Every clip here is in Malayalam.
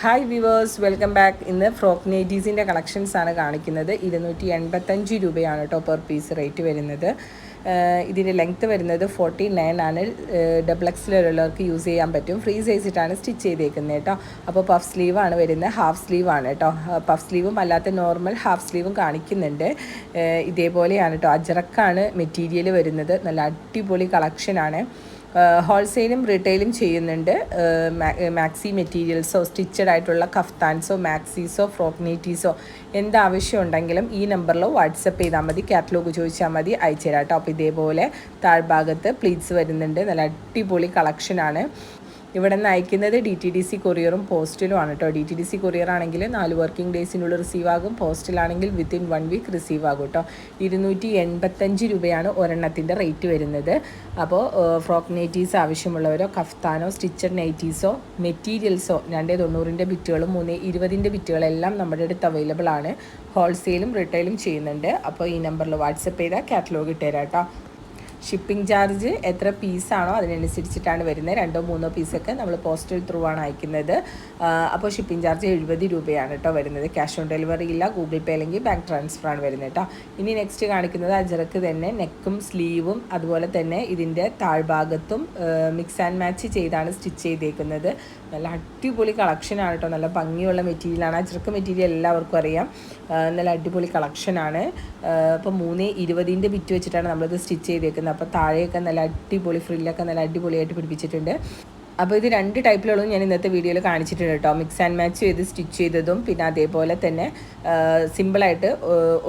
Hi viewers, welcome back. ഇന്ന് ഫ്രോക്ക് നൈറ്റീസിൻ്റെ കളക്ഷൻസ് ആണ് കാണിക്കുന്നത്. 285 രൂപയാണ് കേട്ടോ പെർ പീസ് റേറ്റ് വരുന്നത്. ഇതിൻ്റെ ലെങ്ത്ത് വരുന്നത് 49 ആണ്. ഡബിൾ എക്സിലുള്ളവർക്ക് യൂസ് ചെയ്യാൻ പറ്റും. ഫ്രീ സൈസിട്ടാണ് സ്റ്റിച്ച് ചെയ്തേക്കുന്നത് കേട്ടോ. അപ്പോൾ പഫ് സ്ലീവാണ് വരുന്നത്, ഹാഫ് സ്ലീവാണ് കേട്ടോ. പഫ് സ്ലീവും അല്ലാത്ത നോർമൽ ഹാഫ് സ്ലീവും കാണിക്കുന്നുണ്ട്. ഇതേപോലെയാണ് കേട്ടോ. അജറക്കാണ് മെറ്റീരിയൽ വരുന്നത്. നല്ല അടിപൊളി കളക്ഷനാണ്. ഹോൾസെയിലും റീറ്റെയിലും ചെയ്യുന്നുണ്ട്. മാക്സി മെറ്റീരിയൽസോ സ്റ്റിച്ചഡ് ആയിട്ടുള്ള കഫ്താൻസോ മാക്സീസോ ഫ്രോക്ക് നൈറ്റീസോ എന്താവശ്യം ഉണ്ടെങ്കിലും ഈ നമ്പറിൽ വാട്സപ്പ് ചെയ്താൽ മതി. കാറ്റലോഗ് ചോദിച്ചാൽ മതി, അയച്ചു തരാം കേട്ടോ. അപ്പോൾ ഇതേപോലെ താഴ്ഭാഗത്ത് പ്ലീറ്റ്സ് വരുന്നുണ്ട്. നല്ല അടിപൊളി കളക്ഷനാണ്. ഇവിടെ നിന്ന് അയക്കുന്നത് DTDC കൊറിയറും പോസ്റ്റിലും ആണ് കേട്ടോ. DTDC കൊറിയർ ആണെങ്കിൽ 4 വർക്കിംഗ് ഡേയ്സിനുള്ളിൽ റിസീവ് ആകും. പോസ്റ്റിലാണെങ്കിൽ വിത്തിൻ 1 വീക്ക് റിസീവ് ആകും കേട്ടോ. 285 രൂപയാണ് ഒരെണ്ണത്തിൻ്റെ റേറ്റ് വരുന്നത്. അപ്പോൾ ഫ്രോക്ക് നൈറ്റീസ് ആവശ്യമുള്ളവരോ കഫ്താനോ സ്റ്റിച്ചഡ് നൈറ്റീസോ മെറ്റീരിയൽസോ 290 ബിറ്റുകളും 320 ബിറ്റുകളെല്ലാം നമ്മുടെ അടുത്ത് അവൈലബിൾ ആണ്. ഹോൾസെയിലും റീറ്റെയിലും ചെയ്യുന്നുണ്ട്. അപ്പോൾ ഈ നമ്പറിൽ വാട്സപ്പ് ചെയ്താൽ കാറ്റലോഗ് ഇട്ടുതരാം കേട്ടോ. ഷിപ്പിംഗ് ചാർജ് എത്ര പീസാണോ അതിനനുസരിച്ചിട്ടാണ് വരുന്നത്. 2-3 പീസൊക്കെ നമ്മൾ പോസ്റ്റൽ ത്രൂ ആണ് അയക്കുന്നത്. അപ്പോൾ ഷിപ്പിംഗ് ചാർജ് 70 രൂപയാണ് കേട്ടോ വരുന്നത്. ക്യാഷ് ഓൺ ഡെലിവറി ഇല്ല, ഗൂഗിൾ പേ അല്ലെങ്കിൽ ബാങ്ക് ട്രാൻസ്ഫർ ആണ് വരുന്നത് കേട്ടോ. ഇനി നെക്സ്റ്റ് കാണിക്കുന്നത് അജറക്ക് തന്നെ നെക്കും സ്ലീവും അതുപോലെ തന്നെ ഇതിൻ്റെ താഴ്ഭാഗത്തും മിക്സ് ആൻഡ് മാച്ച് ചെയ്താണ് സ്റ്റിച്ച് ചെയ്തേക്കുന്നത്. നല്ല അടിപൊളി കളക്ഷനാണ് കേട്ടോ. നല്ല ഭംഗിയുള്ള മെറ്റീരിയലാണ്. അജറക്ക് മെറ്റീരിയൽ എല്ലാവർക്കും അറിയാം. നല്ല അടിപൊളി കളക്ഷനാണ്. ഇപ്പോൾ 320 ബിറ്റ് വെച്ചിട്ടാണ് നമ്മളിത് സ്റ്റിച്ച് ചെയ്തേക്കുന്നത്. അപ്പോൾ താഴെയൊക്കെ നല്ല അടിപൊളി ഫ്രില്ലൊക്കെ നല്ല അടിപൊളിയായിട്ട് പിടിപ്പിച്ചിട്ടുണ്ട്. അപ്പോൾ ഇത് 2 ടൈപ്പിലുള്ളതും ഞാൻ ഇന്നത്തെ വീഡിയോയിൽ കാണിച്ചിട്ടുണ്ട് കേട്ടോ. മിക്സ് ആൻഡ് മാച്ച് ചെയ്ത് സ്റ്റിച്ച് ചെയ്തതും പിന്നെ അതേപോലെ തന്നെ സിമ്പിളായിട്ട്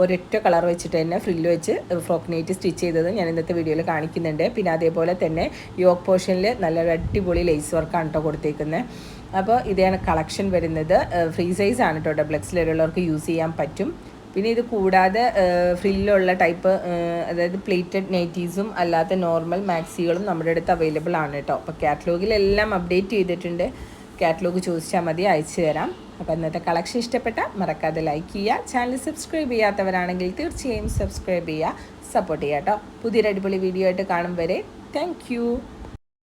ഒരൊറ്റ കളർ വെച്ചിട്ട് തന്നെ ഫ്രില്ല് വെച്ച് ഫ്രോക്ക് നൈറ്റ് സ്റ്റിച്ച് ചെയ്തതും ഞാൻ ഇന്നത്തെ വീഡിയോയിൽ കാണിക്കുന്നുണ്ട്. പിന്നെ അതേപോലെ തന്നെ യോക്ക് പോർഷനിൽ നല്ല അടിപൊളി ലേസ് വർക്കാണ് കേട്ടോ കൊടുത്തേക്കുന്നത്. അപ്പോൾ ഇതാണ് കളക്ഷൻ വരുന്നത്. ഫ്രീ സൈസ് ആണ് കേട്ടോ. ഡബിൾ എക്സിലുള്ളവർക്ക് യൂസ് ചെയ്യാൻ പറ്റും. പിന്നെ ഇത് കൂടാതെ ഫ്രില്ലുള്ള ടൈപ്പ് അതായത് പ്ലേറ്റഡ് നൈറ്റീസും അല്ലാത്ത നോർമൽ മാക്സികളും നമ്മുടെ അടുത്ത് അവൈലബിൾ ആണ് കേട്ടോ. അപ്പോൾ കാറ്റലോഗിലെല്ലാം അപ്ഡേറ്റ് ചെയ്തിട്ടുണ്ട്. കാറ്റലോഗ് ചോദിച്ചാൽ മതി, അയച്ചു തരാം. അപ്പോൾ ഇന്നത്തെ കളക്ഷൻ ഇഷ്ടപ്പെട്ടാൽ മറക്കാതെ ലൈക്ക് ചെയ്യുക. ചാനൽ സബ്സ്ക്രൈബ് ചെയ്യാത്തവരാണെങ്കിൽ തീർച്ചയായും സബ്സ്ക്രൈബ് ചെയ്യുക, സപ്പോർട്ട് ചെയ്യുക കേട്ടോ. പുതിയൊരു അടിപൊളി വീഡിയോ ആയിട്ട് കാണും വരെ താങ്ക്